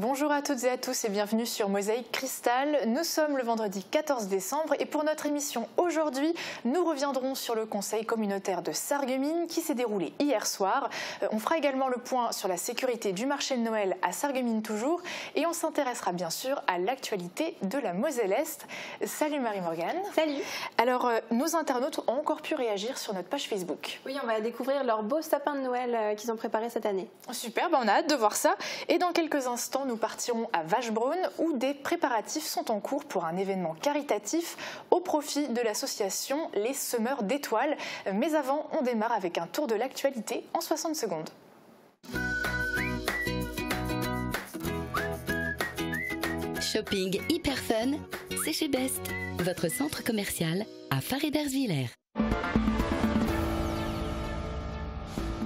Bonjour à toutes et à tous et bienvenue sur Mosaïque Cristal. Nous sommes le vendredi 14 décembre et pour notre émission aujourd'hui, nous reviendrons sur le conseil communautaire de Sarreguemines qui s'est déroulé hier soir. On fera également le point sur la sécurité du marché de Noël à Sarreguemines toujours et on s'intéressera bien sûr à l'actualité de la Moselle-Est. Salut Marie-Morgane. Salut. Alors, nos internautes ont encore pu réagir sur notre page Facebook. Oui, on va découvrir leur beau sapin de Noël qu'ils ont préparé cette année. Super, on a hâte de voir ça. Et dans quelques instants, nous partirons à Vachebrune où des préparatifs sont en cours pour un événement caritatif au profit de l'association Les Semeurs d'Étoiles. Mais avant, on démarre avec un tour de l'actualité en 60 secondes. Shopping hyper fun, c'est chez Best, votre centre commercial à Faré-d'Ersviller.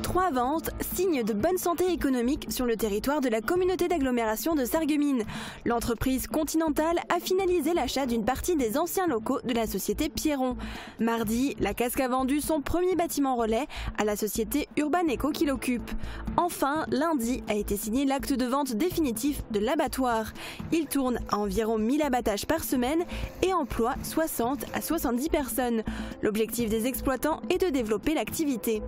3 ventes, signe de bonne santé économique sur le territoire de la communauté d'agglomération de Sarreguemines. L'entreprise Continentale a finalisé l'achat d'une partie des anciens locaux de la société Pierron. Mardi, la Casque a vendu son premier bâtiment relais à la société Urbaneco qui l'occupe. Enfin, lundi a été signé l'acte de vente définitif de l'abattoir. Il tourne à environ 1000 abattages par semaine et emploie 60 à 70 personnes. L'objectif des exploitants est de développer l'activité.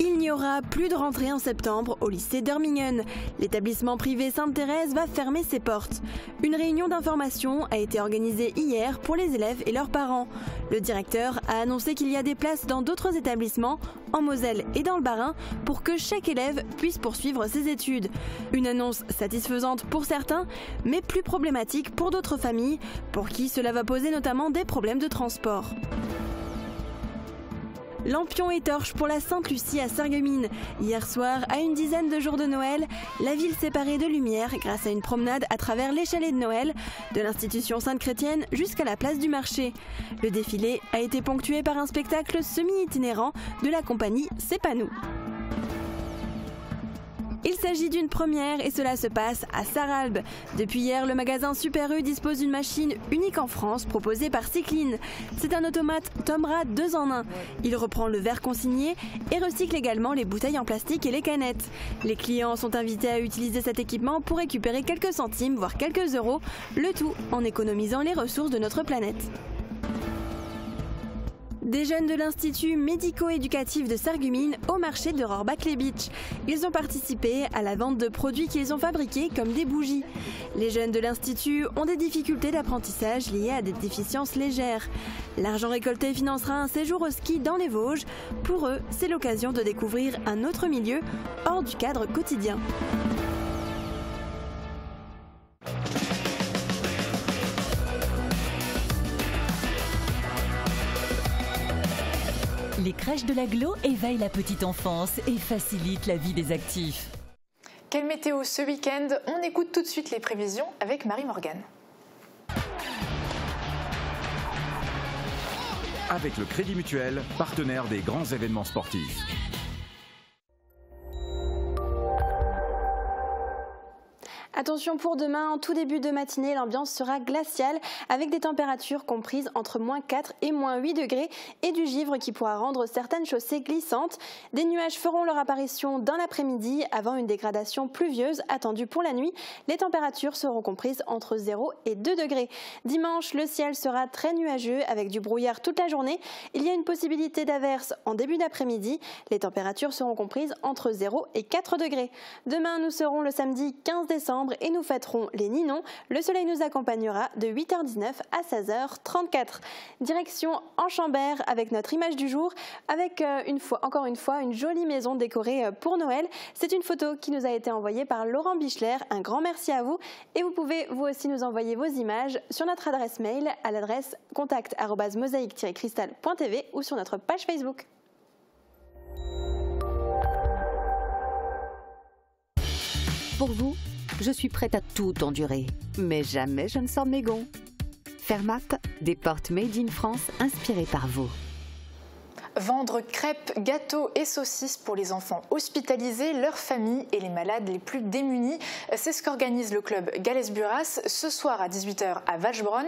Il n'y aura plus de rentrée en septembre au lycée d'Ermingen. L'établissement privé Sainte-Thérèse va fermer ses portes. Une réunion d'information a été organisée hier pour les élèves et leurs parents. Le directeur a annoncé qu'il y a des places dans d'autres établissements, en Moselle et dans le Bas-Rhin, pour que chaque élève puisse poursuivre ses études. Une annonce satisfaisante pour certains, mais plus problématique pour d'autres familles, pour qui cela va poser notamment des problèmes de transport. Lampions et torches pour la Sainte-Lucie à Sarreguemines. Hier soir, à une dizaine de jours de Noël, la ville s'est parée de lumière grâce à une promenade à travers les chalets de Noël, de l'institution Sainte-Chrétienne jusqu'à la place du marché. Le défilé a été ponctué par un spectacle semi-itinérant de la compagnie C'est pas nous. Il s'agit d'une première et cela se passe à Sarralbe. Depuis hier, le magasin Super U dispose d'une machine unique en France proposée par Cycline. C'est un automate Tomra 2 en 1. Il reprend le verre consigné et recycle également les bouteilles en plastique et les canettes. Les clients sont invités à utiliser cet équipement pour récupérer quelques centimes, voire quelques euros, le tout en économisant les ressources de notre planète. Des jeunes de l'Institut médico-éducatif de Sarreguemines au marché de Rohrbach-les-Bitches. Ils ont participé à la vente de produits qu'ils ont fabriqués comme des bougies. Les jeunes de l'Institut ont des difficultés d'apprentissage liées à des déficiences légères. L'argent récolté financera un séjour au ski dans les Vosges. Pour eux, c'est l'occasion de découvrir un autre milieu hors du cadre quotidien. Les crèches de l'Agglo éveillent la petite enfance et facilitent la vie des actifs. Quelle météo ce week-end? On écoute tout de suite les prévisions avec Marie-Morgane. Avec le Crédit Mutuel, partenaire des grands événements sportifs. Attention pour demain, en tout début de matinée, l'ambiance sera glaciale avec des températures comprises entre -4 et -8 degrés et du givre qui pourra rendre certaines chaussées glissantes. Des nuages feront leur apparition dans l'après-midi avant une dégradation pluvieuse attendue pour la nuit. Les températures seront comprises entre 0 et 2 degrés. Dimanche, le ciel sera très nuageux avec du brouillard toute la journée. Il y a une possibilité d'averse en début d'après-midi. Les températures seront comprises entre 0 et 4 degrés. Demain, nous serons le samedi 15 décembre et nous fêterons les Ninons. Le soleil nous accompagnera de 8h19 à 16h34. Direction Enchambert avec notre image du jour, avec encore une fois une jolie maison décorée pour Noël. C'est une photo qui nous a été envoyée par Laurent Bichler. Un grand merci à vous et vous pouvez vous aussi nous envoyer vos images sur notre adresse mail à l'adresse contact@mosaïque-cristal.tv ou sur notre page Facebook. Pour vous, je suis prête à tout endurer, mais jamais je ne sors de mes gonds. Fermat, des portes made in France inspirées par vous. Vendre crêpes, gâteaux et saucisses pour les enfants hospitalisés, leurs familles et les malades les plus démunis. C'est ce qu'organise le club Galès-Buras ce soir à 18h à Valsbronn.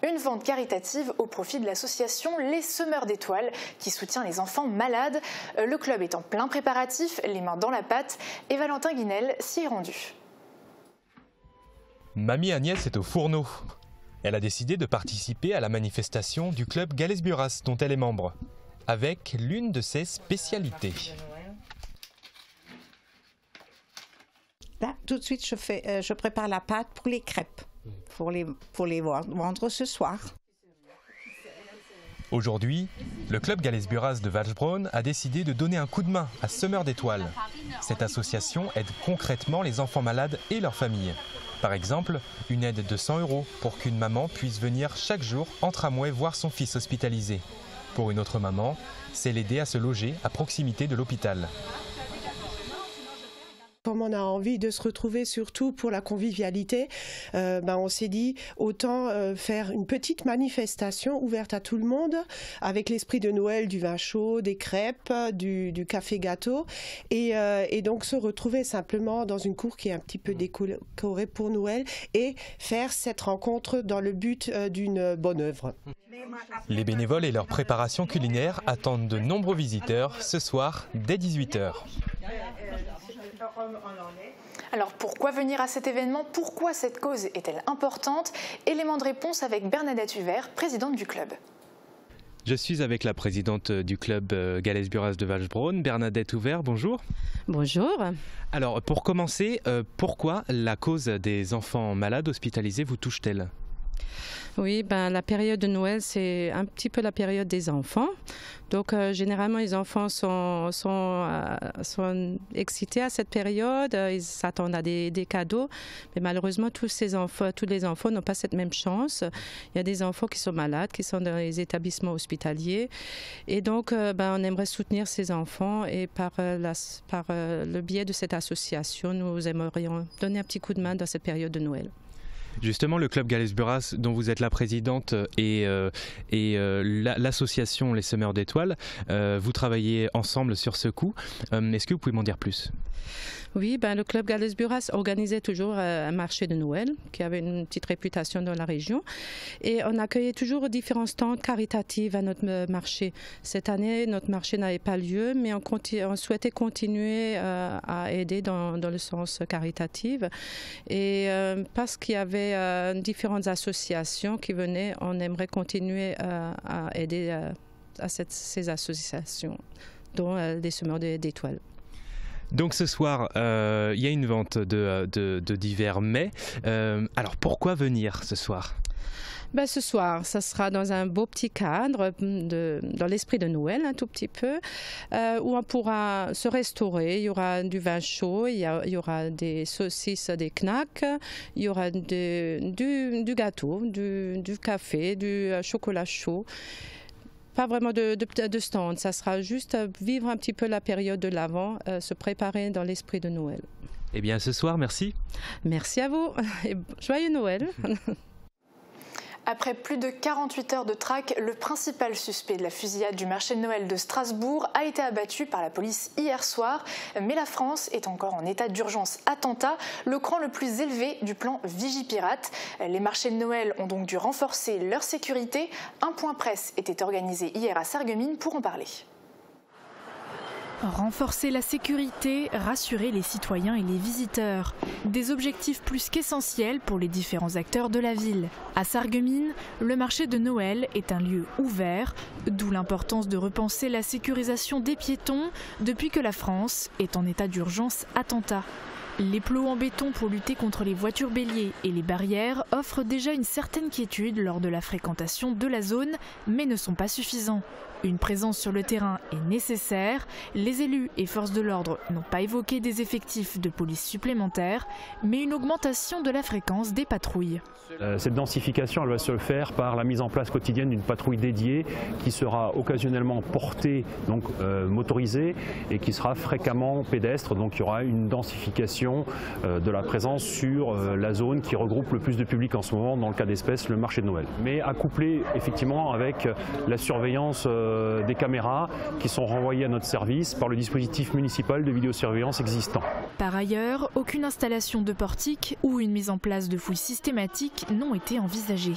Une vente caritative au profit de l'association Les Semeurs d'Étoiles qui soutient les enfants malades. Le club est en plein préparatif, les mains dans la pâte, et Valentin Guinel s'y est rendu. Mamie Agnès est au fourneau. Elle a décidé de participer à la manifestation du club Galès-Buras dont elle est membre, avec l'une de ses spécialités. Là, tout de suite, je prépare la pâte pour les crêpes, pour les vendre ce soir. Aujourd'hui, le club Galès-Buras de Valsbronn a décidé de donner un coup de main à Semeurs d'Étoiles. Cette association aide concrètement les enfants malades et leurs familles. Par exemple, une aide de 100 € pour qu'une maman puisse venir chaque jour en tramway voir son fils hospitalisé. Pour une autre maman, c'est l'aider à se loger à proximité de l'hôpital. Comme on a envie de se retrouver surtout pour la convivialité, on s'est dit autant faire une petite manifestation ouverte à tout le monde avec l'esprit de Noël, du vin chaud, des crêpes, du café gâteau et donc se retrouver simplement dans une cour qui est un petit peu décorée pour Noël et faire cette rencontre dans le but d'une bonne œuvre. Les bénévoles et leur préparation culinaire attendent de nombreux visiteurs ce soir dès 18h. Alors pourquoi venir à cet événement? Pourquoi cette cause est-elle importante? Élément de réponse avec Bernadette Huvert, présidente du club. Je suis avec la présidente du club Galès-Buras de Valsbronn, Bernadette Huvert, bonjour. Bonjour. Alors pour commencer, pourquoi la cause des enfants malades hospitalisés vous touche-t-elle? Oui, la période de Noël, c'est un petit peu la période des enfants. Donc, généralement, les enfants sont excités à cette période. Ils s'attendent à des cadeaux. Mais malheureusement, tous les enfants n'ont pas cette même chance. Il y a des enfants qui sont malades, qui sont dans les établissements hospitaliers. Et donc, on aimerait soutenir ces enfants. Et par le biais de cette association, nous aimerions donner un petit coup de main dans cette période de Noël. Justement, le club Galès-Buras, dont vous êtes la présidente, et l'association Les Semeurs d'Étoiles, vous travaillez ensemble sur ce coup. Est-ce que vous pouvez m'en dire plus ? Oui, le club Galès-Buras organisait toujours un marché de Noël qui avait une petite réputation dans la région et on accueillait toujours différents stands caritatifs à notre marché. Cette année, notre marché n'avait pas lieu, mais on souhaitait continuer à aider dans le sens caritatif et parce qu'il y avait différentes associations qui venaient, on aimerait continuer à aider à ces associations, dont les Semeurs d'Étoiles. Donc ce soir, il y a une vente de divers mets. Alors pourquoi venir ce soir ? Ce soir, ça sera dans un beau petit cadre, dans l'esprit de Noël un tout petit peu, où on pourra se restaurer. Il y aura du vin chaud, il y aura des saucisses, des knacks, il y aura du gâteau, du café, du chocolat chaud. Pas vraiment de stand, ça sera juste vivre un petit peu la période de l'Avent, se préparer dans l'esprit de Noël. Eh bien ce soir, merci. Merci à vous et joyeux Noël. Après plus de 48 heures de traque, le principal suspect de la fusillade du marché de Noël de Strasbourg a été abattu par la police hier soir. Mais la France est encore en état d'urgence attentat, le cran le plus élevé du plan Vigipirate. Les marchés de Noël ont donc dû renforcer leur sécurité. Un point presse était organisé hier à Sarreguemines pour en parler. Renforcer la sécurité, rassurer les citoyens et les visiteurs. Des objectifs plus qu'essentiels pour les différents acteurs de la ville. À Sarreguemines, le marché de Noël est un lieu ouvert, d'où l'importance de repenser la sécurisation des piétons depuis que la France est en état d'urgence attentat. Les plots en béton pour lutter contre les voitures béliers et les barrières offrent déjà une certaine quiétude lors de la fréquentation de la zone, mais ne sont pas suffisants. Une présence sur le terrain est nécessaire. Les élus et forces de l'ordre n'ont pas évoqué des effectifs de police supplémentaires, mais une augmentation de la fréquence des patrouilles. Cette densification, elle va se faire par la mise en place quotidienne d'une patrouille dédiée qui sera occasionnellement portée, donc motorisée, et qui sera fréquemment pédestre. Donc il y aura une densification confirmation de la présence sur la zone qui regroupe le plus de public en ce moment, dans le cas d'espèce, le marché de Noël. Mais accouplé effectivement avec la surveillance des caméras qui sont renvoyées à notre service par le dispositif municipal de vidéosurveillance existant. Par ailleurs, aucune installation de portique ou une mise en place de fouilles systématiques n'ont été envisagées.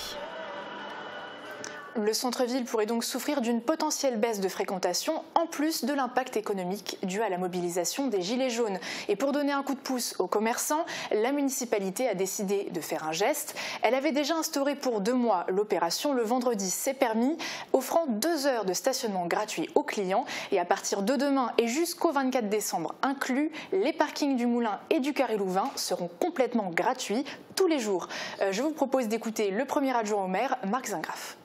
Le centre-ville pourrait donc souffrir d'une potentielle baisse de fréquentation, en plus de l'impact économique dû à la mobilisation des Gilets jaunes. Et pour donner un coup de pouce aux commerçants, la municipalité a décidé de faire un geste. Elle avait déjà instauré pour 2 mois l'opération Le vendredi c'est permis, offrant 2 heures de stationnement gratuit aux clients. Et à partir de demain et jusqu'au 24 décembre inclus, les parkings du Moulin et du Carré Louvain seront complètement gratuits tous les jours. Je vous propose d'écouter le premier adjoint au maire, Marc Zingraf.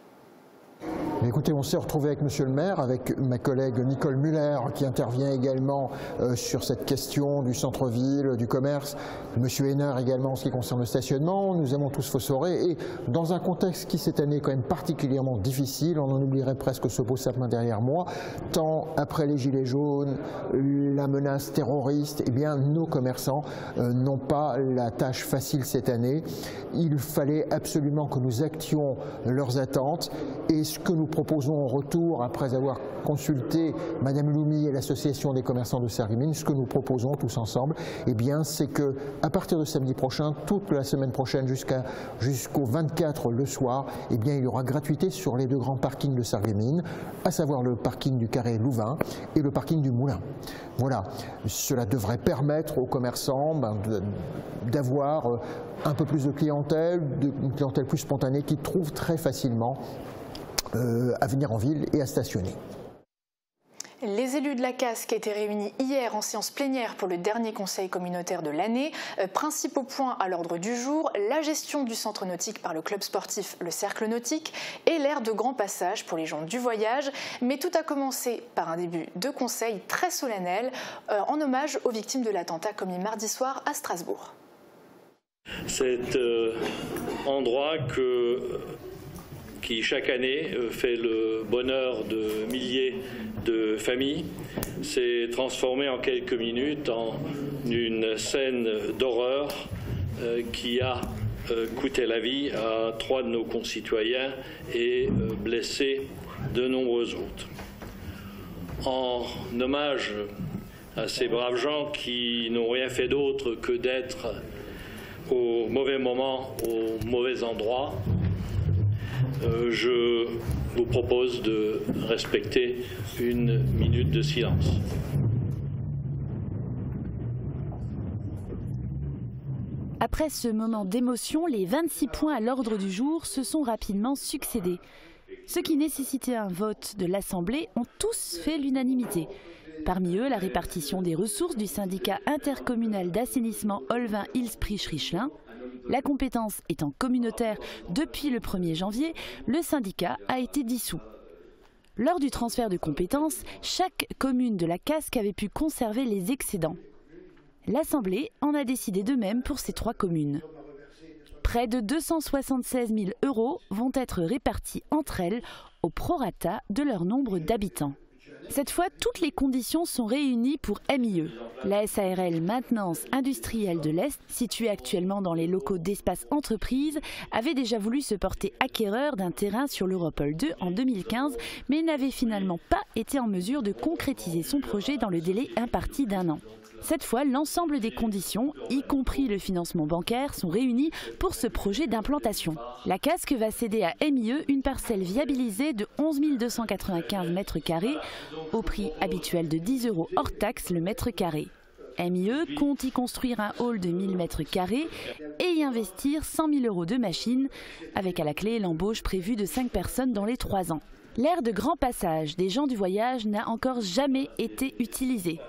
Écoutez, on s'est retrouvé avec Monsieur le maire, avec ma collègue Nicole Muller qui intervient également sur cette question du centre-ville, du commerce, Monsieur Hénard également en ce qui concerne le stationnement. Nous avons tous phosphoré et dans un contexte qui cette année est quand même particulièrement difficile, on en oublierait presque ce beau sapin derrière moi, tant après les Gilets jaunes, la menace terroriste, eh bien nos commerçants n'ont pas la tâche facile cette année. Il fallait absolument que nous actions leurs attentes et ce que nous proposons en retour, après avoir consulté Madame Loumi et l'association des commerçants de Sarreguemines, ce que nous proposons tous ensemble, eh bien, c'est que à partir de samedi prochain, toute la semaine prochaine jusqu'au 24 le soir, eh bien, il y aura gratuité sur les 2 grands parkings de Sarreguemines, à savoir le parking du Carré Louvain et le parking du Moulin. Voilà, cela devrait permettre aux commerçants d'avoir un peu plus de clientèle, une clientèle plus spontanée qui trouve très facilement à venir en ville et à stationner. Les élus de la Casque étaient réunis hier en séance plénière pour le dernier conseil communautaire de l'année. Principaux points à l'ordre du jour, la gestion du centre nautique par le club sportif Le Cercle Nautique et l'aire de grand passage pour les gens du voyage. Mais tout a commencé par un début de conseil très solennel en hommage aux victimes de l'attentat commis mardi soir à Strasbourg. Cet endroit qui chaque année fait le bonheur de milliers de familles, s'est transformé en quelques minutes en une scène d'horreur qui a coûté la vie à 3 de nos concitoyens et blessé de nombreux autres. En hommage à ces braves gens qui n'ont rien fait d'autre que d'être au mauvais moment, au mauvais endroit, je vous propose de respecter 1 minute de silence. Après ce moment d'émotion, les 26 points à l'ordre du jour se sont rapidement succédés. Ceux qui nécessitaient un vote de l'Assemblée ont tous fait l'unanimité. Parmi eux, la répartition des ressources du syndicat intercommunal d'assainissement Olvin-Ilsprich-Richelin. La compétence étant communautaire depuis le 1er janvier, le syndicat a été dissous. Lors du transfert de compétences, chaque commune de la Casque avait pu conserver les excédents. L'Assemblée en a décidé de même pour ces 3 communes. Près de 276 000 € vont être répartis entre elles au prorata de leur nombre d'habitants. Cette fois, toutes les conditions sont réunies pour MIE. La SARL Maintenance Industrielle de l'Est, située actuellement dans les locaux d'Espace Entreprise, avait déjà voulu se porter acquéreur d'un terrain sur l'Europol 2 en 2015, mais n'avait finalement pas été en mesure de concrétiser son projet dans le délai imparti d'1 an. Cette fois, l'ensemble des conditions, y compris le financement bancaire, sont réunies pour ce projet d'implantation. La Casque va céder à MIE une parcelle viabilisée de 11 295 m² au prix habituel de 10 € hors taxe le mètre carré. MIE compte y construire un hall de 1000 m² et y investir 100 000 € de machines, avec à la clé l'embauche prévue de 5 personnes dans les 3 ans. L'aire de grand passage des gens du voyage n'a encore jamais été utilisée.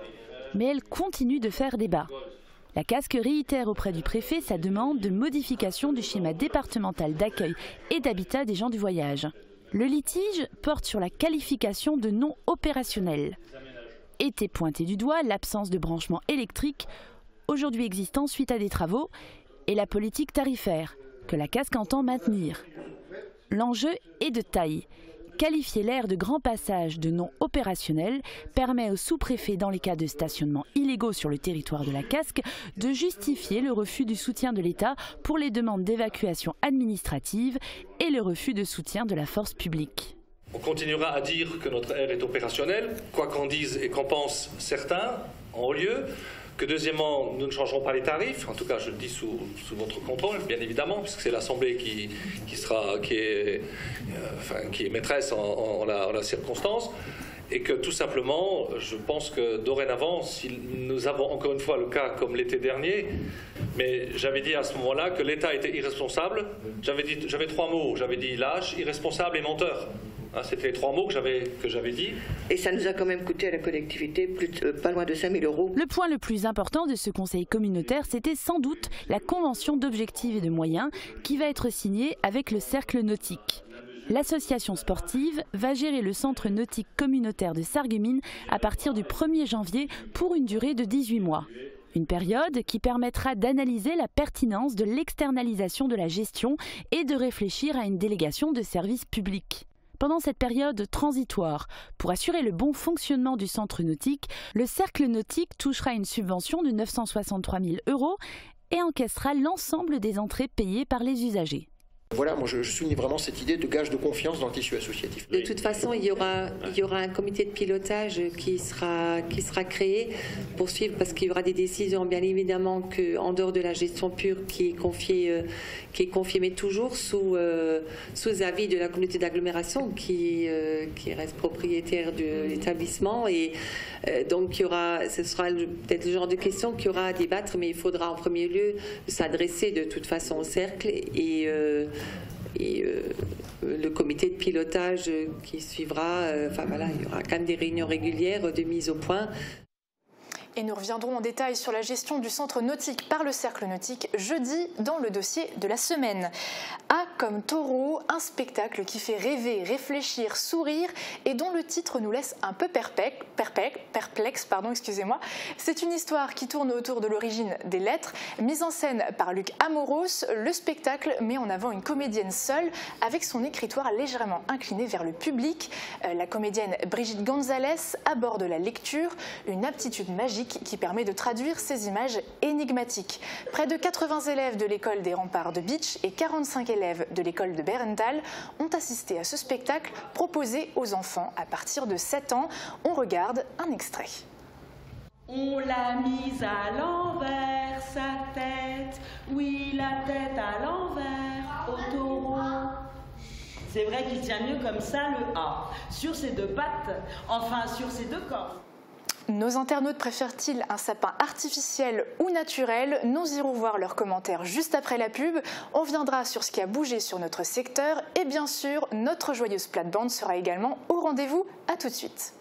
Mais elle continue de faire débat. La Casque réitère auprès du préfet sa demande de modification du schéma départemental d'accueil et d'habitat des gens du voyage. Le litige porte sur la qualification de non opérationnel. Était pointé du doigt l'absence de branchement électrique, aujourd'hui existant suite à des travaux, et la politique tarifaire, que la Casque entend maintenir. L'enjeu est de taille. Qualifier l'aire de grand passage de non opérationnel permet au sous-préfet, dans les cas de stationnement illégaux sur le territoire de la Casque, de justifier le refus du soutien de l'État pour les demandes d'évacuation administrative et le refus de soutien de la force publique. On continuera à dire que notre aire est opérationnelle, quoi qu'en disent et qu'en pensent certains en haut lieu. Que deuxièmement, nous ne changerons pas les tarifs, en tout cas je le dis sous votre contrôle, bien évidemment, puisque c'est l'Assemblée qui est maîtresse en la circonstance, et que tout simplement, je pense que dorénavant, si nous avons encore une fois le cas comme l'été dernier, mais j'avais dit à ce moment-là que l'État était irresponsable, j'avais 3 mots, j'avais dit lâche, irresponsable et menteur. C'était les 3 mots que j'avais dit. Et ça nous a quand même coûté à la collectivité pas loin de 5 000 €. Le point le plus important de ce conseil communautaire, c'était sans doute la convention d'objectifs et de moyens qui va être signée avec le Cercle Nautique. L'association sportive va gérer le centre nautique communautaire de Sarreguemines à partir du 1er janvier pour une durée de 18 mois. Une période qui permettra d'analyser la pertinence de l'externalisation de la gestion et de réfléchir à une délégation de services publics. Pendant cette période transitoire, pour assurer le bon fonctionnement du centre nautique, le Cercle Nautique touchera une subvention de 963 000 € et encaissera l'ensemble des entrées payées par les usagers. Voilà, moi je souligne vraiment cette idée de gage de confiance dans le tissu associatif. De toute façon, il y aura un comité de pilotage qui sera créé pour suivre, parce qu'il y aura des décisions, bien évidemment, en dehors de la gestion pure qui est confiée, mais toujours sous avis de la communauté d'agglomération qui reste propriétaire de l'établissement. Et donc, ce sera peut-être le genre de questions qu'il y aura à débattre, mais il faudra en premier lieu s'adresser de toute façon au cercle et le comité de pilotage qui suivra, il y aura quand même des réunions régulières de mise au point. Et nous reviendrons en détail sur la gestion du centre nautique par le Cercle Nautique jeudi dans le dossier de la semaine. A comme taureau, un spectacle qui fait rêver, réfléchir, sourire et dont le titre nous laisse un peu perplexe. C'est une histoire qui tourne autour de l'origine des lettres. Mise en scène par Luc Amoros, le spectacle met en avant une comédienne seule avec son écritoire légèrement incliné vers le public. La comédienne Brigitte Gonzalez aborde la lecture, une aptitude magique qui permet de traduire ces images énigmatiques. Près de 80 élèves de l'école des Remparts de Bitche et 45 élèves de l'école de Berenthal ont assisté à ce spectacle proposé aux enfants à partir de 7 ans. On regarde un extrait. On l'a mise à l'envers, sa tête, oui, la tête à l'envers, au taureau. C'est vrai qu'il tient mieux comme ça le A, sur ses 2 pattes, enfin sur ses 2 corps. Nos internautes préfèrent-ils un sapin artificiel ou naturel? Nous irons voir leurs commentaires juste après la pub. On viendra sur ce qui a bougé sur notre secteur et bien sûr, notre joyeuse plate-bande sera également au rendez-vous. À tout de suite.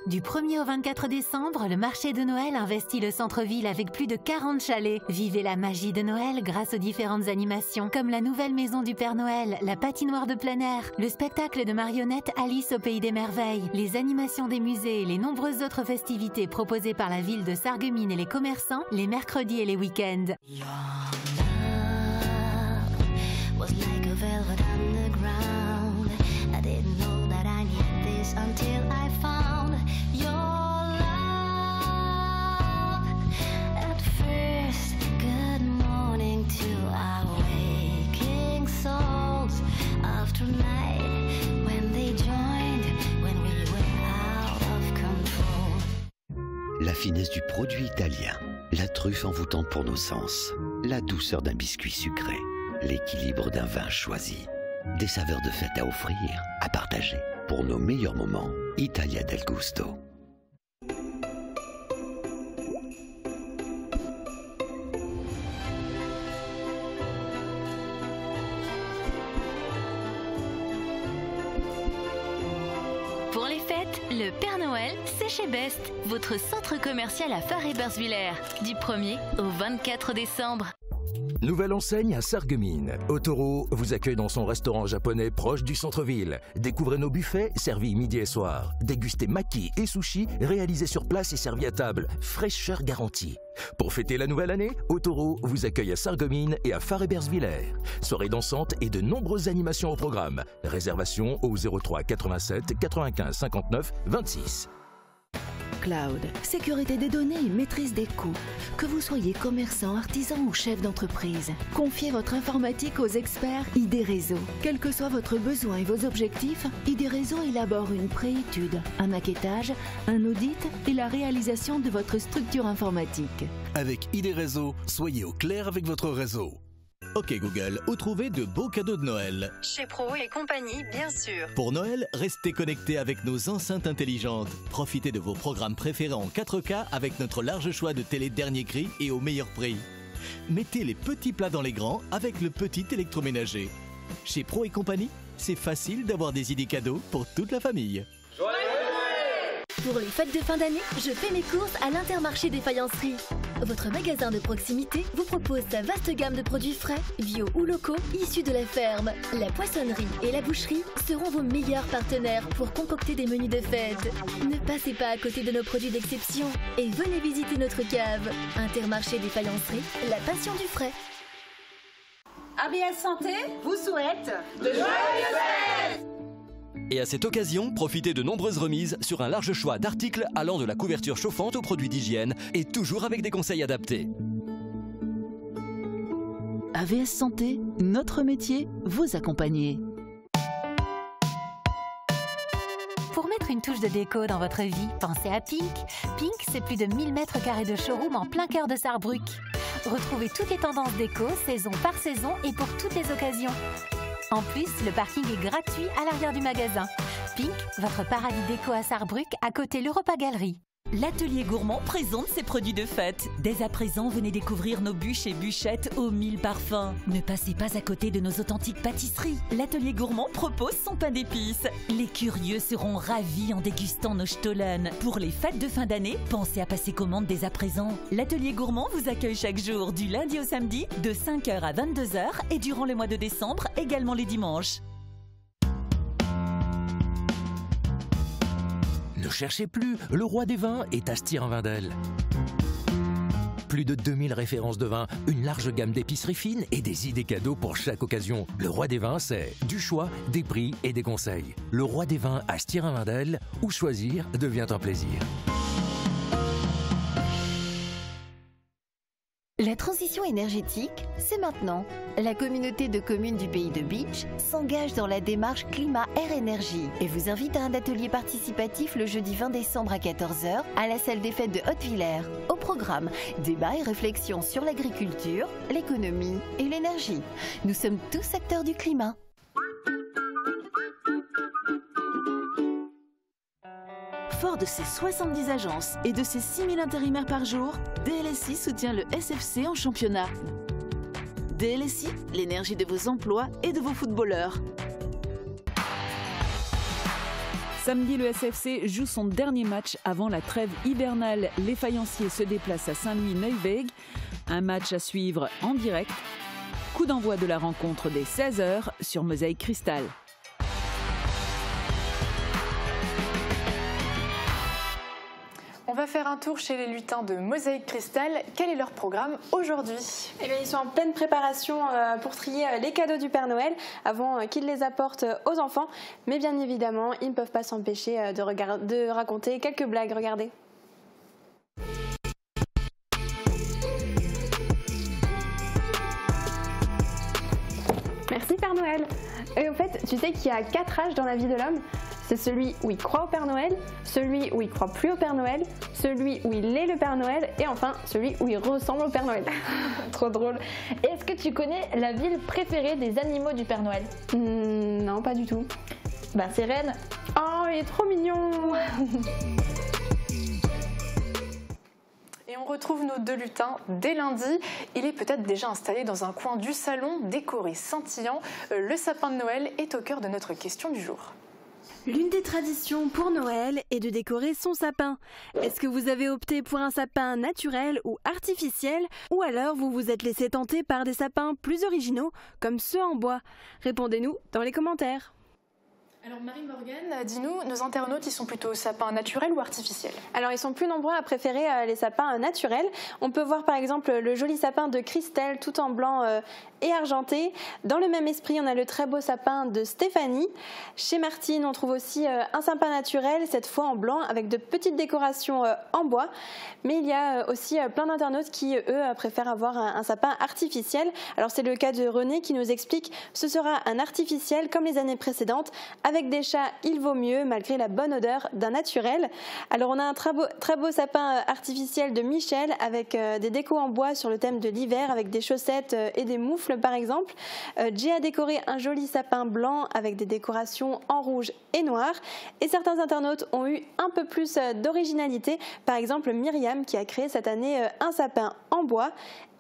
Du 1er au 24 décembre, le marché de Noël investit le centre-ville avec plus de 40 chalets. Vivez la magie de Noël grâce aux différentes animations, comme la nouvelle maison du Père Noël, la patinoire de plein air, le spectacle de marionnettes Alice au Pays des Merveilles, les animations des musées et les nombreuses autres festivités proposées par la ville de Sarreguemines et les commerçants, les mercredis et les week-ends. La finesse du produit italien, la truffe envoûtante pour nos sens, la douceur d'un biscuit sucré, l'équilibre d'un vin choisi. Des saveurs de fête à offrir, à partager. Pour nos meilleurs moments, Italia del Gusto. Pour les fêtes, le Père Noël, c'est chez Best, votre centre commercial à Far-Ebersviller, du 1er au 24 décembre. Nouvelle enseigne à Sarreguemines. Otoro vous accueille dans son restaurant japonais proche du centre-ville. Découvrez nos buffets servis midi et soir. Dégustez maki et sushi réalisés sur place et servis à table. Fraîcheur garantie. Pour fêter la nouvelle année, Otoro vous accueille à Sarreguemines et à Far-Hébertsvillers. Soirée dansante et de nombreuses animations au programme. Réservation au 03 87 95 59 26. Cloud, sécurité des données et maîtrise des coûts. Que vous soyez commerçant, artisan ou chef d'entreprise, confiez votre informatique aux experts ID Réseau. Quel que soit votre besoin et vos objectifs, ID Réseau élabore une préétude, un maquettage, un audit et la réalisation de votre structure informatique. Avec ID Réseau, soyez au clair avec votre réseau. Ok Google, où trouver de beaux cadeaux de Noël? Chez Pro et compagnie, bien sûr. Pour Noël, restez connectés avec nos enceintes intelligentes. Profitez de vos programmes préférés en 4K avec notre large choix de télé dernier cri et au meilleur prix. Mettez les petits plats dans les grands avec le petit électroménager. Chez Pro et compagnie, c'est facile d'avoir des idées cadeaux pour toute la famille. Pour les fêtes de fin d'année, je fais mes courses à l'Intermarché des faïenceries. Votre magasin de proximité vous propose sa vaste gamme de produits frais, bio ou locaux, issus de la ferme. La poissonnerie et la boucherie seront vos meilleurs partenaires pour concocter des menus de fête. Ne passez pas à côté de nos produits d'exception et venez visiter notre cave. Intermarché des faïenceries, la passion du frais. ABS Santé vous souhaite de joyeuses fêtes! Et à cette occasion, profitez de nombreuses remises sur un large choix d'articles allant de la couverture chauffante aux produits d'hygiène et toujours avec des conseils adaptés. AVS Santé, notre métier, vous accompagner. Pour mettre une touche de déco dans votre vie, pensez à Pink. Pink, c'est plus de 1000 m² de showroom en plein cœur de Sarrebruck. Retrouvez toutes les tendances déco, saison par saison et pour toutes les occasions. En plus, le parking est gratuit à l'arrière du magasin. Pink, votre paradis déco à Sarrebruck, à côté l'Europa Galerie. L'Atelier Gourmand présente ses produits de fête. Dès à présent, venez découvrir nos bûches et bûchettes aux 1000 parfums. Ne passez pas à côté de nos authentiques pâtisseries. L'Atelier Gourmand propose son pain d'épices. Les curieux seront ravis en dégustant nos Stollen. Pour les fêtes de fin d'année, pensez à passer commande dès à présent. L'Atelier Gourmand vous accueille chaque jour, du lundi au samedi, de 5h à 22h et durant le mois de décembre, également les dimanches. Ne cherchez plus, le roi des vins est à Stirin-Wendel. Plus de 2000 références de vins, une large gamme d'épiceries fines et des idées cadeaux pour chaque occasion. Le roi des vins, c'est du choix, des prix et des conseils. Le roi des vins à Stirin-Wendel, où choisir devient un plaisir. La transition énergétique, c'est maintenant. La communauté de communes du pays de Beach s'engage dans la démarche Climat Air Énergie et vous invite à un atelier participatif le jeudi 20 décembre à 14h à la salle des fêtes de Haute-Villers. Au programme, débat et réflexion sur l'agriculture, l'économie et l'énergie. Nous sommes tous acteurs du climat. Fort de ses 70 agences et de ses 6000 intérimaires par jour, DLSI soutient le SFC en championnat. DLSI, l'énergie de vos emplois et de vos footballeurs. Samedi, le SFC joue son dernier match avant la trêve hivernale. Les faïenciers se déplacent à Saint-Louis-Neuweg. Un match à suivre en direct. Coup d'envoi de la rencontre dès 16h sur Mosaïque Cristal. On va faire un tour chez les lutins de Mosaïque Cristal. Quel est leur programme aujourd'hui? Eh bien, ils sont en pleine préparation pour trier les cadeaux du Père Noël avant qu'ils les apportent aux enfants. Mais bien évidemment, ils ne peuvent pas s'empêcher de raconter quelques blagues. Regardez. Merci Père Noël. Et en fait, tu sais qu'il y a 4 âges dans la vie de l'homme. C'est celui où il croit au Père Noël, celui où il croit plus au Père Noël, celui où il est le Père Noël et enfin celui où il ressemble au Père Noël. Trop drôle. Est-ce que tu connais la ville préférée des animaux du Père Noël? Non, pas du tout. Bah c'est Rennes. Oh, il est trop mignon. Et on retrouve nos 2 lutins dès lundi. Il est peut-être déjà installé dans un coin du salon, décoré scintillant. Le sapin de Noël est au cœur de notre question du jour. L'une des traditions pour Noël est de décorer son sapin. Est-ce que vous avez opté pour un sapin naturel ou artificiel, ou alors vous vous êtes laissé tenter par des sapins plus originaux, comme ceux en bois? Répondez-nous dans les commentaires. Alors Marie-Morgane, dis-nous, nos internautes, ils sont plutôt sapins naturels ou artificiels? Alors ils sont plus nombreux à préférer les sapins naturels. On peut voir par exemple le joli sapin de Christelle tout en blanc et argenté. Dans le même esprit, on a le très beau sapin de Stéphanie. Chez Martine, on trouve aussi un sapin naturel, cette fois en blanc, avec de petites décorations en bois. Mais il y a aussi plein d'internautes qui, eux, préfèrent avoir un sapin artificiel. Alors c'est le cas de René qui nous explique « Ce sera un artificiel comme les années précédentes. Avec des chats, il vaut mieux, malgré la bonne odeur d'un naturel. » Alors on a un très beau sapin artificiel de Michel, avec des décos en bois sur le thème de l'hiver, avec des chaussettes et des moufles par exemple. Jay a décoré un joli sapin blanc avec des décorations en rouge et noir. Et certains internautes ont eu un peu plus d'originalité. Par exemple Myriam qui a créé cette année un sapin en bois.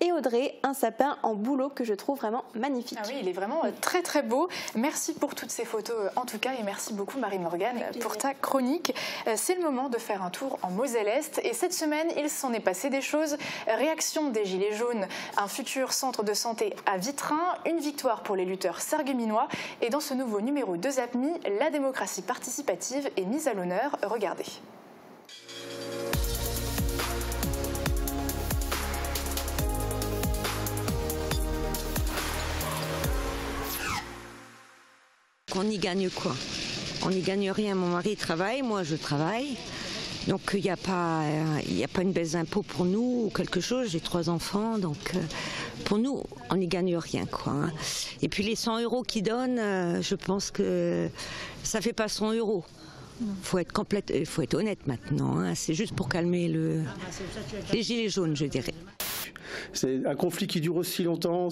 Et Audrey, un sapin en bouleau que je trouve vraiment magnifique. Ah oui, il est vraiment très très beau. Merci pour toutes ces photos en tout cas et merci beaucoup Marie-Morgane pour ta chronique. C'est le moment de faire un tour en Moselle-Est et cette semaine, il s'en est passé des choses. Réaction des Gilets jaunes, un futur centre de santé à Vitrin, une victoire pour les lutteurs sargueminois et dans ce nouveau numéro de Zapmi, la démocratie participative est mise à l'honneur. Regardez. On y gagne quoi? On n'y gagne rien. Mon mari travaille, moi je travaille. Donc il n'y a pas une baisse d'impôt pour nous ou quelque chose. J'ai 3 enfants, donc pour nous, on n'y gagne rien, quoi. Et puis les 100 € qu'ils donnent, je pense que ça fait pas 100 €. Faut être honnête maintenant. C'est juste pour calmer les gilets jaunes, je dirais. C'est un conflit qui dure aussi longtemps,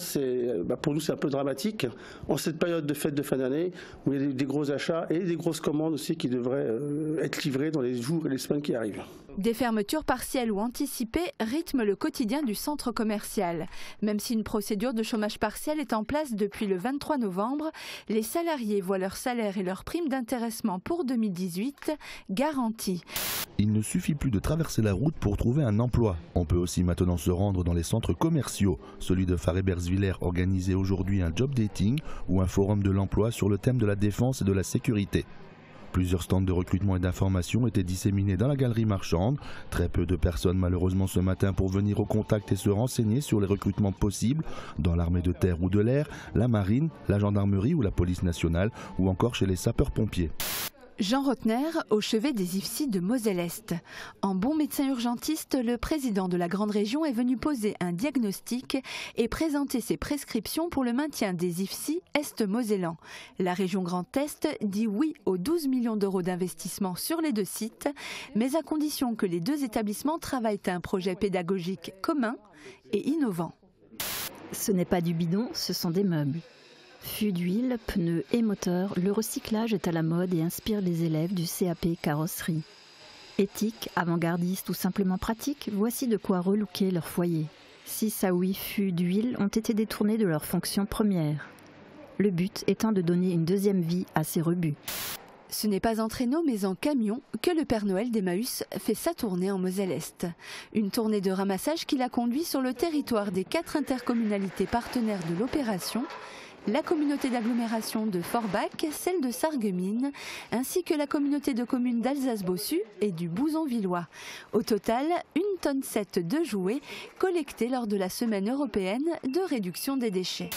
pour nous c'est un peu dramatique. En cette période de fête de fin d'année, où il y a des gros achats et des grosses commandes aussi qui devraient être livrées dans les jours et les semaines qui arrivent. Des fermetures partielles ou anticipées rythment le quotidien du centre commercial. Même si une procédure de chômage partiel est en place depuis le 23 novembre, les salariés voient leur salaire et leur prime d'intéressement pour 2018 garantis. Il ne suffit plus de traverser la route pour trouver un emploi. On peut aussi maintenant se rendre dans les centres commerciaux. Celui de Faré-Bersviller organisait aujourd'hui un job dating ou un forum de l'emploi sur le thème de la défense et de la sécurité. Plusieurs stands de recrutement et d'information étaient disséminés dans la galerie marchande. Très peu de personnes malheureusement ce matin pour venir au contact et se renseigner sur les recrutements possibles dans l'armée de terre ou de l'air, la marine, la gendarmerie ou la police nationale ou encore chez les sapeurs-pompiers. Jean Rotner, au chevet des IFSI de Moselle-Est. En bon médecin urgentiste, le président de la grande région est venu poser un diagnostic et présenter ses prescriptions pour le maintien des IFSI Est-Mosellan. La région Grand Est dit oui aux 12 millions d'euros d'investissement sur les 2 sites, mais à condition que les 2 établissements travaillent à un projet pédagogique commun et innovant. Ce n'est pas du bidon, ce sont des meubles. Fûts d'huile, pneus et moteurs, le recyclage est à la mode et inspire les élèves du CAP carrosserie. Éthique, avant-gardiste ou simplement pratique, voici de quoi relooker leur foyer. 6 à 8 fûts d'huile ont été détournés de leur fonction première. Le but étant de donner une deuxième vie à ces rebuts. Ce n'est pas en traîneau mais en camion que le Père Noël d'Emmaüs fait sa tournée en Moselle-Est. Une tournée de ramassage qui l'a conduit sur le territoire des 4 intercommunalités partenaires de l'opération, la communauté d'agglomération de Forbach, celle de Sarreguemines, ainsi que la communauté de communes d'Alsace-Bossu et du Bouzon-Villois. Au total, 1,7 tonne de jouets collectés lors de la semaine européenne de réduction des déchets.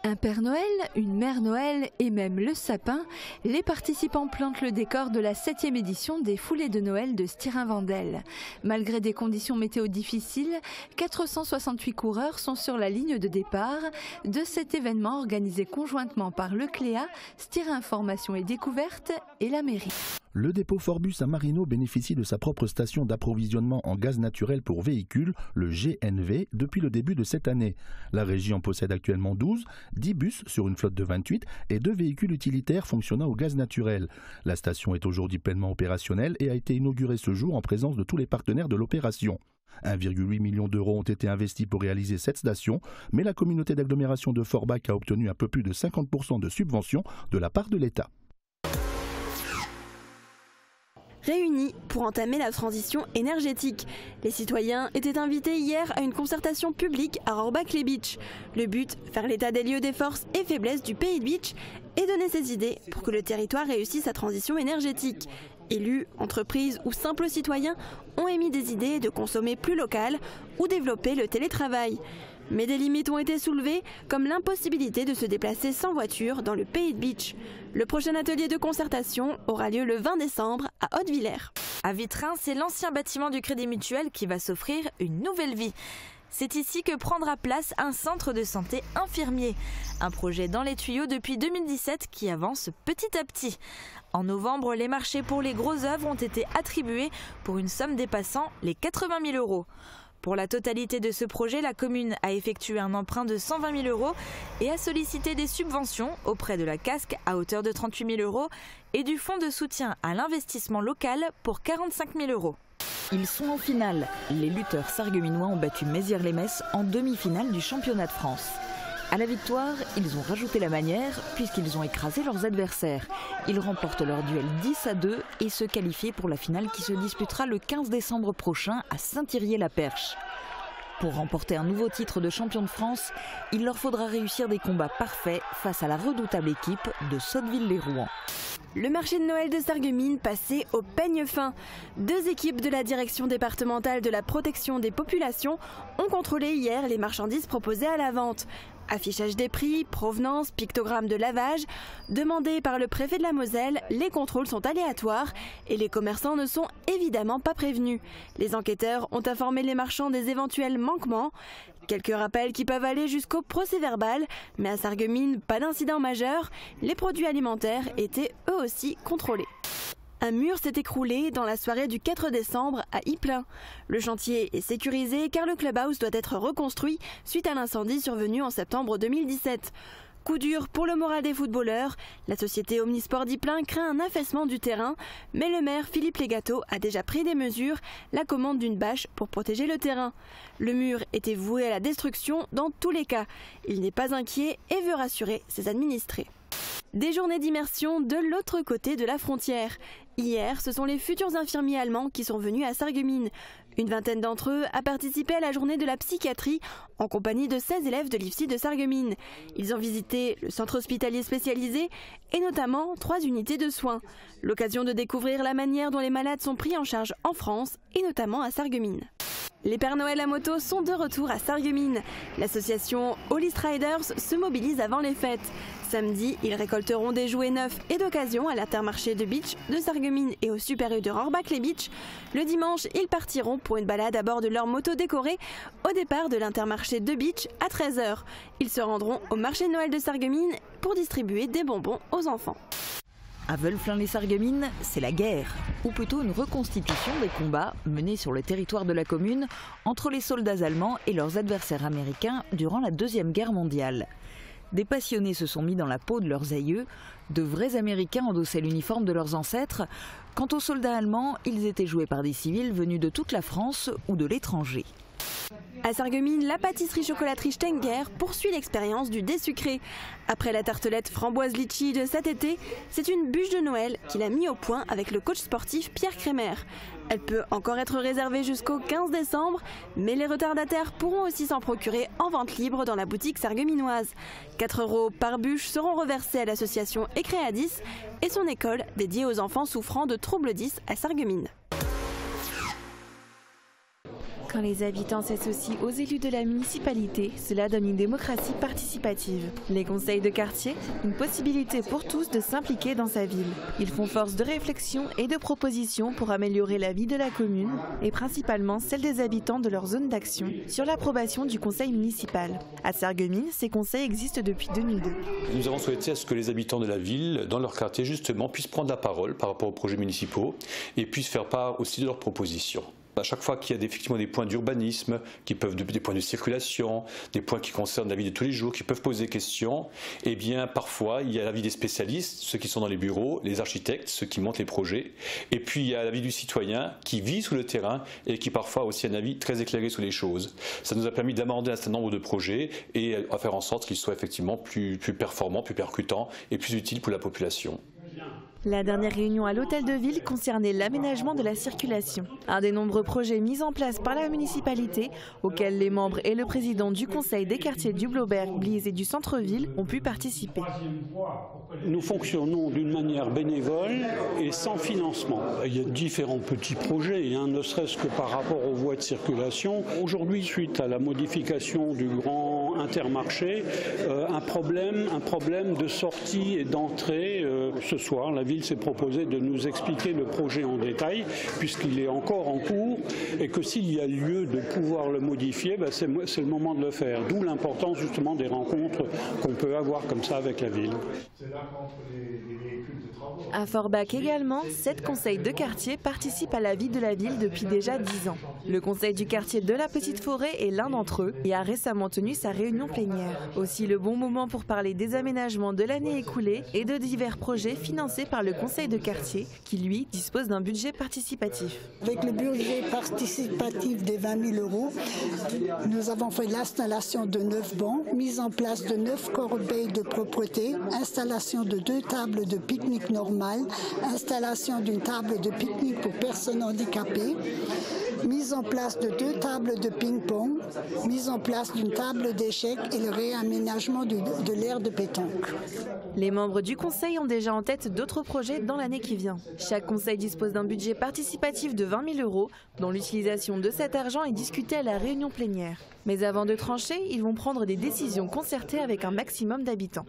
Un Père Noël, une Mère Noël et même le sapin, les participants plantent le décor de la 7e édition des foulées de Noël de Stirin-Wendel. Malgré des conditions météo difficiles, 468 coureurs sont sur la ligne de départ de cet événement organisé conjointement par le CLEA, Stirin Information et Découverte et la mairie. Le dépôt Forbus à Marino bénéficie de sa propre station d'approvisionnement en gaz naturel pour véhicules, le GNV, depuis le début de cette année. La régie en possède actuellement 12, 10 bus sur une flotte de 28 et 2 véhicules utilitaires fonctionnant au gaz naturel. La station est aujourd'hui pleinement opérationnelle et a été inaugurée ce jour en présence de tous les partenaires de l'opération. 1,8 million d'euros ont été investis pour réaliser cette station, mais la communauté d'agglomération de Forbach a obtenu un peu plus de 50% de subventions de la part de l'État. réunis pour entamer la transition énergétique. Les citoyens étaient invités hier à une concertation publique à Rohrbach-les-Beach. Le but, faire l'état des lieux des forces et faiblesses du Pays de Beach et donner ses idées pour que le territoire réussisse sa transition énergétique. Élus, entreprises ou simples citoyens ont émis des idées de consommer plus local ou développer le télétravail. Mais des limites ont été soulevées, comme l'impossibilité de se déplacer sans voiture dans le Pays de Beach. Le prochain atelier de concertation aura lieu le 20 décembre à Haute-Villers. À Vitrin, c'est l'ancien bâtiment du Crédit Mutuel qui va s'offrir une nouvelle vie. C'est ici que prendra place un centre de santé infirmier. Un projet dans les tuyaux depuis 2017 qui avance petit à petit. En novembre, les marchés pour les grosses œuvres ont été attribués pour une somme dépassant les 80 000 €. Pour la totalité de ce projet, la commune a effectué un emprunt de 120 000 € et a sollicité des subventions auprès de la CASC à hauteur de 38 000 € et du Fonds de soutien à l'investissement local pour 45 000 €. Ils sont en finale. Les lutteurs sarregueminois ont battu Mézières-les-Messes en demi-finale du championnat de France. À la victoire, ils ont rajouté la manière puisqu'ils ont écrasé leurs adversaires. Ils remportent leur duel 10-2 et se qualifient pour la finale qui se disputera le 15 décembre prochain à Saint-Thirier-la-Perche. Pour remporter un nouveau titre de champion de France, il leur faudra réussir des combats parfaits face à la redoutable équipe de Sotteville-les-Rouen. Le marché de Noël de Sarreguemines passait au peigne fin. 2 équipes de la direction départementale de la protection des populations ont contrôlé hier les marchandises proposées à la vente. Affichage des prix, provenance, pictogramme de lavage. Demandés par le préfet de la Moselle, les contrôles sont aléatoires et les commerçants ne sont évidemment pas prévenus. Les enquêteurs ont informé les marchands des éventuels manquements. Quelques rappels qui peuvent aller jusqu'au procès-verbal, mais à Sarreguemines, pas d'incident majeur. Les produits alimentaires étaient eux aussi contrôlés. Un mur s'est écroulé dans la soirée du 4 décembre à Ypelin. Le chantier est sécurisé car le clubhouse doit être reconstruit suite à l'incendie survenu en septembre 2017. Coup dur pour le moral des footballeurs. La société Omnisport d'Ypelin craint un affaissement du terrain, mais le maire Philippe Legato a déjà pris des mesures, la commande d'une bâche pour protéger le terrain. Le mur était voué à la destruction dans tous les cas. Il n'est pas inquiet et veut rassurer ses administrés. Des journées d'immersion de l'autre côté de la frontière. Hier, ce sont les futurs infirmiers allemands qui sont venus à Sarreguemines. Une vingtaine d'entre eux a participé à la journée de la psychiatrie en compagnie de 16 élèves de l'IFSI de Sarreguemines. Ils ont visité le centre hospitalier spécialisé et notamment 3 unités de soins. L'occasion de découvrir la manière dont les malades sont pris en charge en France et notamment à Sarreguemines. Les Pères Noël à moto sont de retour à Sarreguemines. L'association Holist Riders se mobilise avant les fêtes. Samedi, ils récolteront des jouets neufs et d'occasion à l'Intermarché de Beach de Sarreguemines et au Super U de Rohrbach-les-Beach. Le dimanche, ils partiront pour une balade à bord de leur moto décorée au départ de l'Intermarché de Beach à 13 h. Ils se rendront au marché de Noël de Sarreguemines pour distribuer des bonbons aux enfants. À Wölflin-les-Sarreguemines, c'est la guerre, ou plutôt une reconstitution des combats menés sur le territoire de la commune entre les soldats allemands et leurs adversaires américains durant la Deuxième Guerre mondiale. Des passionnés se sont mis dans la peau de leurs aïeux, de vrais Américains endossaient l'uniforme de leurs ancêtres. Quant aux soldats allemands, ils étaient joués par des civils venus de toute la France ou de l'étranger. À Sarreguemines, la pâtisserie-chocolaterie Stenger poursuit l'expérience du désucré. Après la tartelette framboise litchi de cet été, c'est une bûche de Noël qu'il a mis au point avec le coach sportif Pierre Crémer. Elle peut encore être réservée jusqu'au 15 décembre, mais les retardataires pourront aussi s'en procurer en vente libre dans la boutique sarregueminoise. 4 € par bûche seront reversés à l'association Ecréadis et son école dédiée aux enfants souffrant de troubles 10 à Sarreguemines. Quand les habitants s'associent aux élus de la municipalité, cela donne une démocratie participative. Les conseils de quartier, une possibilité pour tous de s'impliquer dans sa ville. Ils font force de réflexion et de propositions pour améliorer la vie de la commune et principalement celle des habitants de leur zone d'action sur l'approbation du conseil municipal. À Sarreguemines, ces conseils existent depuis 2002. Nous avons souhaité à ce que les habitants de la ville, dans leur quartier justement, puissent prendre la parole par rapport aux projets municipaux et puissent faire part aussi de leurs propositions. À chaque fois qu'il y a effectivement des points d'urbanisme, qui peuvent des points de circulation, des points qui concernent la vie de tous les jours, qui peuvent poser questions, eh bien parfois il y a l'avis des spécialistes, ceux qui sont dans les bureaux, les architectes, ceux qui montent les projets, et puis il y a l'avis du citoyen qui vit sous le terrain et qui parfois a aussi un avis très éclairé sur les choses. Ça nous a permis d'amender un certain nombre de projets et à faire en sorte qu'ils soient effectivement plus performants, plus percutants et plus utiles pour la population. La dernière réunion à l'hôtel de ville concernait l'aménagement de la circulation. Un des nombreux projets mis en place par la municipalité, auxquels les membres et le président du conseil des quartiers du Blauberg, Blies et du centre-ville ont pu participer. Nous fonctionnons d'une manière bénévole et sans financement. Il y a différents petits projets, ne serait-ce que par rapport aux voies de circulation. Aujourd'hui, suite à la modification du grand Intermarché, un problème de sortie et d'entrée. Ce soir, la ville s'est proposée de nous expliquer le projet en détail, puisqu'il est encore en cours, et que s'il y a lieu de pouvoir le modifier, c'est le moment de le faire. D'où l'importance justement des rencontres qu'on peut avoir comme ça avec la ville. À Forbach également, 7 conseils de quartier participent à la vie de la ville depuis déjà 10 ans. Le conseil du quartier de la Petite Forêt est l'un d'entre eux et a récemment tenu sa réunion plénière. Aussi le bon moment pour parler des aménagements de l'année écoulée et de divers projets financés par le conseil de quartier qui, lui, dispose d'un budget participatif. Avec le budget participatif des 20 000 €, nous avons fait l'installation de 9 bancs, mise en place de 9 corbeilles de propreté, installation de 2 tables de pique-nique normales, installation d'une table de pique-nique pour personnes handicapées, mise en place de 2 tables de ping-pong, mise en place d'une table d'échecs et le réaménagement de l'aire de pétanque. Les membres du conseil ont déjà en tête d'autres projets dans l'année qui vient. Chaque conseil dispose d'un budget participatif de 20 000 €, dont l'utilisation de cet argent est discutée à la réunion plénière. Mais avant de trancher, ils vont prendre des décisions concertées avec un maximum d'habitants.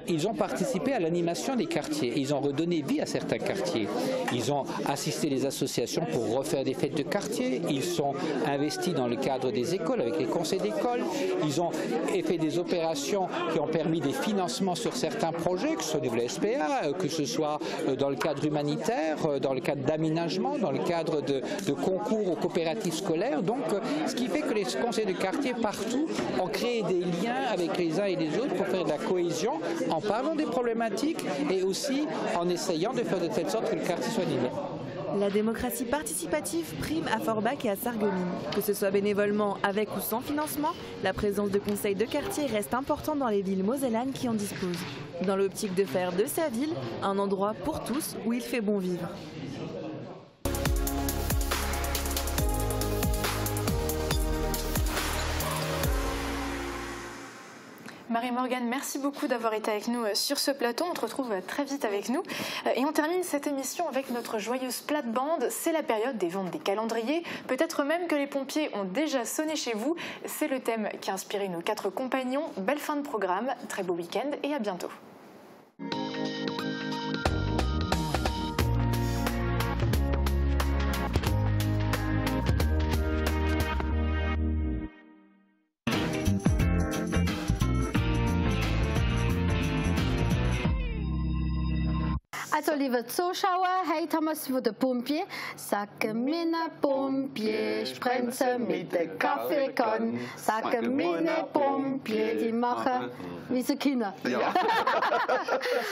Ils ont participé à l'animation des quartiers, ils ont redonné vie à certains quartiers. Ils ont assisté les associations pour refaire des fêtes de quartier, ils sont investis dans le cadre des écoles avec les conseils d'école, ils ont fait des opérations qui ont permis des financements sur certains projets, que ce soit de la SPA, que ce soit dans le cadre humanitaire, dans le cadre d'aménagement, dans le cadre de concours aux coopératives scolaires. Donc, ce qui fait que les conseils de quartier partout ont créé des liens avec les uns et les autres pour faire de la cohésion, en parlant des problématiques et aussi en essayant de faire de telle sorte que le quartier soit animé. La démocratie participative prime à Forbach et à Sarreguemines. Que ce soit bénévolement, avec ou sans financement, la présence de conseils de quartier reste importante dans les villes mosellanes qui en disposent. Dans l'optique de faire de sa ville un endroit pour tous où il fait bon vivre. Marie-Morgane, merci beaucoup d'avoir été avec nous sur ce plateau. On te retrouve très vite avec nous. Et on termine cette émission avec notre joyeuse plate-bande. C'est la période des ventes des calendriers. Peut-être même que les pompiers ont déjà sonné chez vous. C'est le thème qui a inspiré nos 4 compagnons. Belle fin de programme, très beau week-end et à bientôt. Also, liebe Zuschauer, heute haben wir es von der Pumpe. Sag mir ne Pumpe, sprenze mit der Kaffeekanne. Sag mir ne Pumpe, die machen wie so Kinder. Ja.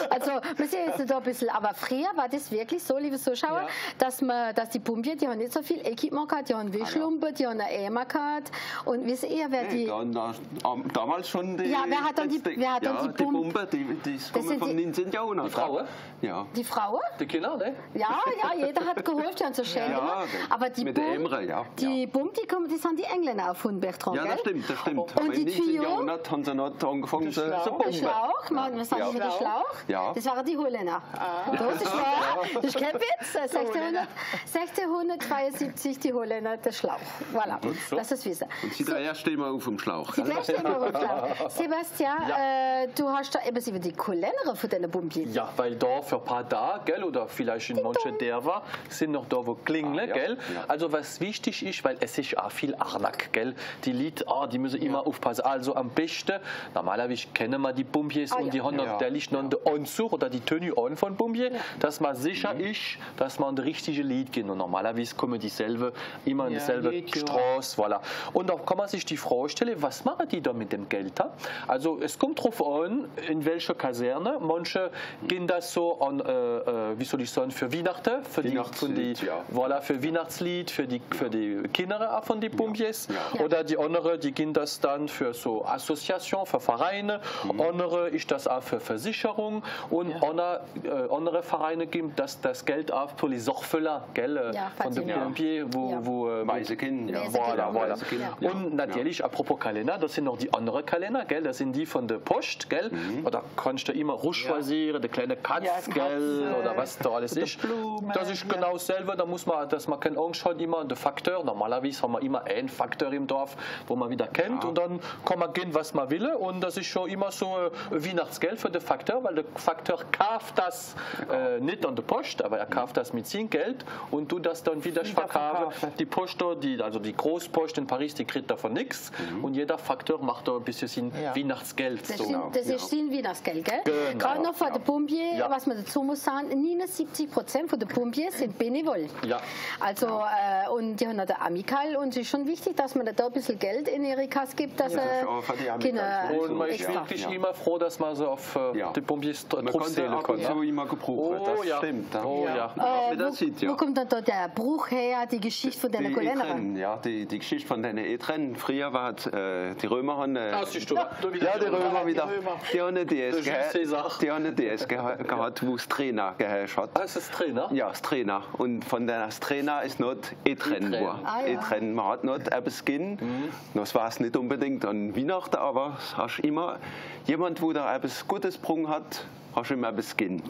Also, wir sehen jetzt da ein bisschen, aber früher war das wirklich so, liebe Zuschauer, dass die Pumpe, die haben nicht so viel Equipment gehabt, die haben Wischlumpe, die haben einen Eimer gehabt. Und wisst ihr, wer die... Damals schon die... Ja, wer hat dann die Pumpe? Die kommen vom 19. Jahrhundert. Die Frauen? Ja. Die Frauen? Die Kinder, ne? Ja, jeder hat geholfen, die haben so schön gemacht. Aber die mit der Emre, ja. Die Pumpe, die sind die Engländer erfunden, Bertrand, ja, das stimmt. Und die 19. Jahrhundert haben sie noch angefangen zu pumpen. Der Schlauch, wir sagen immer der Schlauch, ja. Das waren die Holländer. Das ist wahr, das ist kein Witz. 1672 die Holländer, der Schlauch. Voilà, das ist wissen. Und sie der erste immer auf dem Schlauch. Sie der erste immer auf dem Schlauch. Sebastian, du hast da eben über die Kalender von deiner Pumpe. Ja, weil da für ein paar Tage, gell, oder vielleicht in manchen Dörfer sind noch da, wo klingeln, gell. Ja. Also was wichtig ist, weil es ist auch viel Arnack, gell. Die Leute, die müssen immer aufpassen. Also am besten, normalerweise kennen wir die Pumpiers und die haben noch, der liegt noch der Anzug oder die Tenue an von Pumpier, dass man sicher ist, dass man das richtige Lied geht. Und normalerweise kommen dieselbe, immer in dieselbe Straße, voilà. Und da kann man sich die Frage stellen, was machen die da mit dem Geld? Also es kommt darauf an, in welcher Kaserne. Manche gehen das so an wie soll ich sagen, für Weihnachten, für Weihnachtslied, für die Kinder von den Pompiers. Oder die andere, die gehen das dann für so Assoziationen, für Vereine. Andere ist das auch für Versicherung. Und andere Vereine geben das Geld auch für die Sorgfäller, von den Pompiers, Weise Kinder. Voilà. Und natürlich, apropos Kalender, das sind noch die anderen Kalender, gell? Das sind die von der Post, gell? Oder kannst du immer choisieren, die kleine Katz, gell? Oder was da alles ist. Das ist genau dasselbe, da muss man, dass man keine Angst hat, immer den Faktor. Normalerweise haben wir immer einen Faktor im Dorf, wo man wieder kennt und dann kann man gehen, was man will. Und das ist schon immer so Weihnachtsgeld für den Faktor, weil der Faktor kauft das nicht an der Post, aber er kauft das mit sein Geld und du das dann wieder verkaufen. Die Post, also die Großpost in Paris, die kriegt davon nichts und jeder Faktor macht da ein bisschen sein Weihnachtsgeld. Das ist sein Weihnachtsgeld, gell? Genau. Gerade noch von den Pompiers, was man dazu muss sagen, 79% von den Pompiers sind benevol. Also, und die haben noch der Amical und es ist schon wichtig, dass man da ein bisschen Geld in ihre Kasse gibt, dass und man ist wirklich immer froh, dass man so auf die Pompiers drauf zählen kann. So immer gebraucht, das stimmt. Wo kommt dann da der Bruch her, die Geschichte von den Kolennern? Ja, die Geschichte von den Etrennen. Früher war die Römer haben die Römer wieder, die haben eine DS gehabt, wo es Trainer geherrscht hat. Ist das Trainer? Ja, das Trainer. Und von der Trainer ist nicht Etrennen. Etrennen, man hat nicht etwas gehen. Das war es nicht unbedingt an Weihnachten, aber hast immer jemand, wo da etwas Gutes gebrungen hat, hast du immer etwas gehen.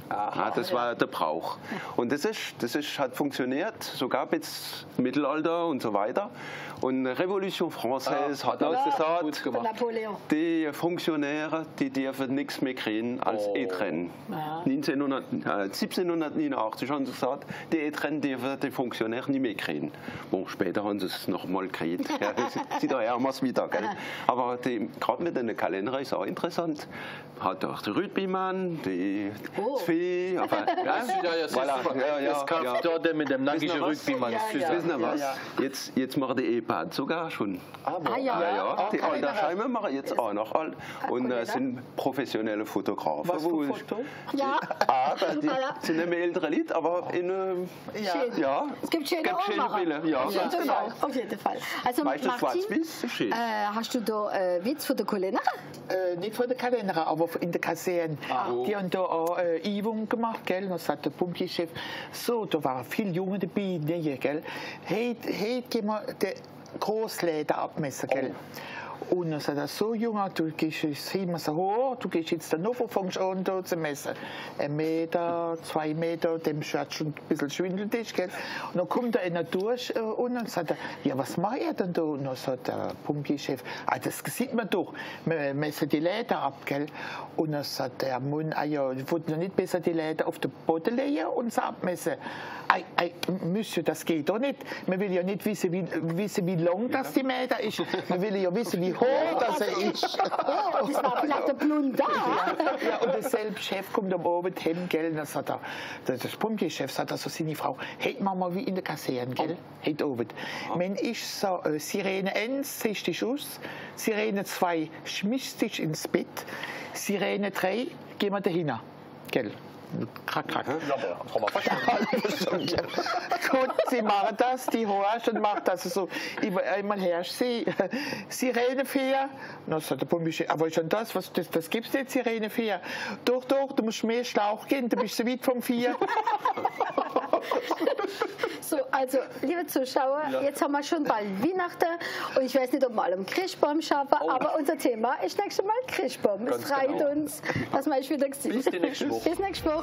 Das war der Brauch. Und das hat funktioniert, sogar bis Mittelalter und so weiter. Und Revolution Française hat ausgesagt, die Funktionäre, die dürfen nichts mehr kriegen als Etrennen. 1789 haben sie gesagt, die Etrennen dürfen die Funktionäre nicht mehr kriegen. Bon, später haben sie es nochmal gekriegt. Sieht daher haben wir es wieder. Gell? Aber gerade mit den Kalendern ist auch interessant. Hat auch der Rüdbimann, die Fee. Das kauft dort mit dem nackischen Rüdbimann. Jetzt machen die EPAD sogar schon. Die Altersheimer machen jetzt auch noch all. Und sind professionelle Fotografen. Was für Foto? Die sind nicht mehr ältere Leute, aber es gibt schöne Bilder. Auf jeden Fall. Also Martin, hast du da Witz für die Kalender? Nicht für die Kalender, aber in der Kaserne. Die haben da auch Übungen gemacht, gell? Das hat der Pumpchef. So, da waren viele Junge dabei, gell? Heute gehen wir die Großläden abmessen, gell? Und dann sagt er, so Junge, du gehst jetzt immer so hoch, du gehst jetzt dann noch, fängst an da zu messen. 1 Meter, 2 Meter, dem hat schon ein bisschen schwindelig, gell? Und dann kommt er einer durch und dann sagt er, ja, was macht ihr denn da? Und dann sagt der Pumpchef, das sieht man doch, wir messen die Läden ab, gell? Und dann sagt der Mann, ich wollte noch nicht besser die Läden auf den Boden legen und sie abmessen. Monsieur, das geht doch nicht. Man will ja nicht wissen, wie lang das die Meter ist. Man will ja wissen, wie hoch das ist. Das war vielleicht der Plunder. Und der selbe Chef kommt am Abend hin, gell? Dann sagt er, der Pumpchef sagt also seine Frau, hey, machen wir wie in der Kaserne, gell? Heute Abend. Wenn ich so Sirene 1 ziehst dich aus, Sirene 2 schmisst dich ins Bett, Sirene 3 gehen wir dahin, gell? Krack. Gut, sie machen das, die horcht und macht das so. Einmal herrscht sie, Sirene 4. Dann sagt der Pumpchef, aber schon das gibt es nicht, Sirene 4. Doch, du musst mehr Schlauch gehen, du bist so weit vom 4. So, also, liebe Zuschauer, jetzt haben wir schon bald Weihnachten und ich weiß nicht, ob wir alle am Christbaum schaffen, aber unser Thema ist nächstes Mal Christbaum. Es freut uns, dass wir euch wieder gesehen haben. Bis nächste Woche. Bis nächste Woche.